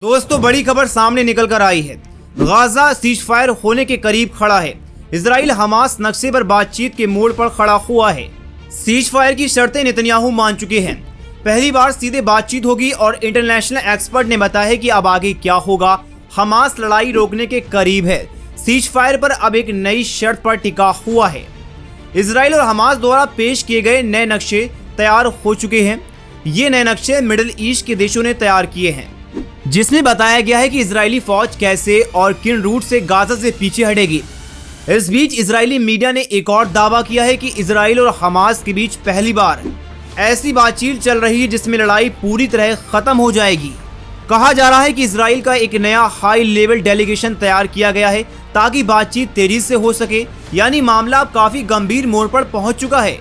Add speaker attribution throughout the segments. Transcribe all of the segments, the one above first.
Speaker 1: दोस्तों बड़ी खबर सामने निकल कर आई है। गाजा सीज फायर होने के करीब खड़ा है। इजराइल हमास नक्शे पर बातचीत के मोड़ पर खड़ा हुआ है। सीज फायर की शर्तें नेतन्याहू मान चुके हैं। पहली बार सीधे बातचीत होगी और इंटरनेशनल एक्सपर्ट ने बताया है कि अब आगे क्या होगा। हमास लड़ाई रोकने के करीब है। सीज फायर पर अब एक नई शर्त पर टिका हुआ है। इजराइल और हमास द्वारा पेश किए गए नए नक्शे तैयार हो चुके हैं। ये नए नक्शे मिडिल ईस्ट के देशों ने तैयार किए हैं, जिसमें बताया गया है कि इजरायली फौज कैसे और किन रूट से गाजा से पीछे हटेगी। इस बीच इजरायली मीडिया ने एक और दावा किया है कि इजराइल और हमास के बीच पहली बार ऐसी बातचीत चल रही है जिसमें लड़ाई पूरी तरह खत्म हो जाएगी। कहा जा रहा है कि इजराइल का एक नया हाई लेवल डेलीगेशन तैयार किया गया है ताकि बातचीत तेजी से हो सके, यानी मामला अब काफी गंभीर मोड़ पर पहुंच चुका है।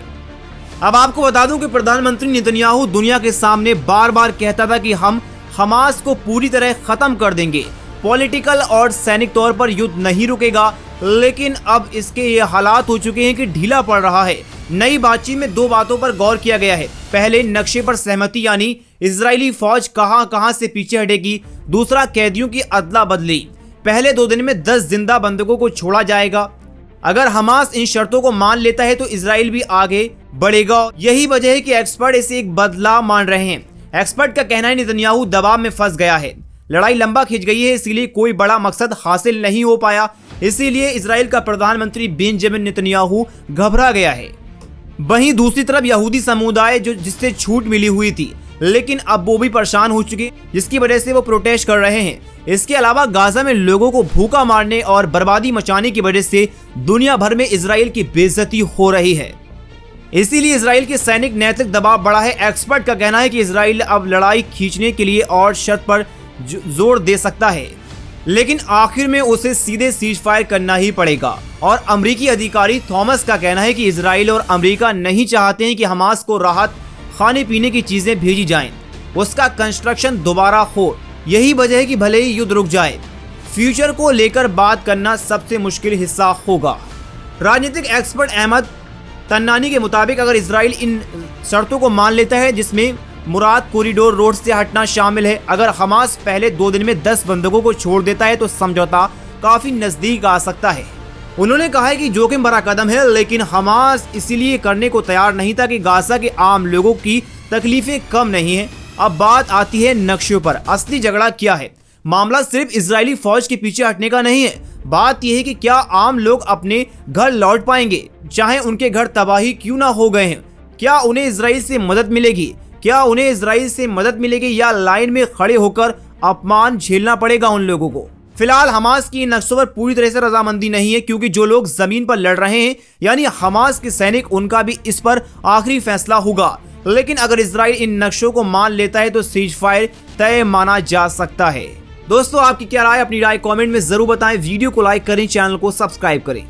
Speaker 1: अब आपको बता दूं कि प्रधानमंत्री नेतन्याहू दुनिया के सामने बार बार कहता था कि हम हमास को पूरी तरह खत्म कर देंगे, पॉलिटिकल और सैनिक तौर पर युद्ध नहीं रुकेगा, लेकिन अब इसके ये हालात हो चुके हैं कि ढीला पड़ रहा है। नई बातचीत में दो बातों पर गौर किया गया है। पहले नक्शे पर सहमति, यानी इजरायली फौज कहां से पीछे हटेगी। दूसरा कैदियों की अदला बदली। पहले 2 दिन में 10 जिंदा बंधकों को छोड़ा जाएगा। अगर हमास इन शर्तों को मान लेता है तो इजराइल भी आगे बढ़ेगा। यही वजह है कि एक्सपर्ट इसे एक बदलाव मान रहे हैं। एक्सपर्ट का कहना है नेतन्याहू दबाव में फंस गया है, लड़ाई लंबा खिंच गई है, इसीलिए कोई बड़ा मकसद हासिल नहीं हो पाया। इसीलिए इजराइल का प्रधानमंत्री बेंजामिन नेतन्याहू घबरा गया है। वहीं दूसरी तरफ यहूदी समुदाय जिससे छूट मिली हुई थी, लेकिन अब वो भी परेशान हो चुके, जिसकी वजह से वो प्रोटेस्ट कर रहे हैं। इसके अलावा गाजा में लोगों को भूखा मारने और बर्बादी मचाने की वजह से दुनिया भर में इजराइल की बेइज्जती हो रही है। इसीलिए इजराइल के सैनिक नैतिक दबाव बढ़ा है। एक्सपर्ट का कहना है कि इजराइल अब लड़ाई खींचने के लिए और शर्त पर जोर दे सकता है, लेकिन आखिर में उसे सीधे सीज फायर करना ही पड़ेगा। और अमेरिकी अधिकारी थॉमस का कहना है कि इजराइल और अमेरिका नहीं चाहते हैं कि हमास को राहत खाने पीने की चीजें भेजी जाएं, उसका कंस्ट्रक्शन दोबारा हो। यही वजह है कि भले ही युद्ध रुक जाए, फ्यूचर को लेकर बात करना सबसे मुश्किल हिस्सा होगा। राजनीतिक एक्सपर्ट अहमद तन्नानी के मुताबिक अगर इजराइल इन शर्तों को मान लेता है, जिसमें मुराद कॉरिडोर रोड से हटना शामिल है, अगर हमास पहले 2 दिन में 10 बंधकों को छोड़ देता है तो समझौता काफी नजदीक आ सकता है। उन्होंने कहा है कि जोखिम भरा कदम है, लेकिन हमास इसीलिए करने को तैयार नहीं था कि गाजा के आम लोगों की तकलीफें कम नहीं है। अब बात आती है नक्शों पर। असली झगड़ा क्या है? मामला सिर्फ इजरायली फौज के पीछे हटने का नहीं है। बात यह है कि क्या आम लोग अपने घर लौट पाएंगे, चाहे उनके घर तबाही क्यों ना हो गए हैं। क्या उन्हें इजराइल से मदद मिलेगी? क्या उन्हें इजराइल से मदद मिलेगी या लाइन में खड़े होकर अपमान झेलना पड़ेगा उन लोगों को? फिलहाल हमास की इन नक्शों पर पूरी तरह से रजामंदी नहीं है, क्योंकि जो लोग जमीन पर लड़ रहे हैं यानी हमास के सैनिक, उनका भी इस पर आखिरी फैसला होगा। लेकिन अगर इजराइल इन नक्शों को मान लेता है तो सीज फायर तय माना जा सकता है। दोस्तों आपकी क्या राय? अपनी राय कमेंट में जरूर बताएं। वीडियो को लाइक करें, चैनल को सब्सक्राइब करें।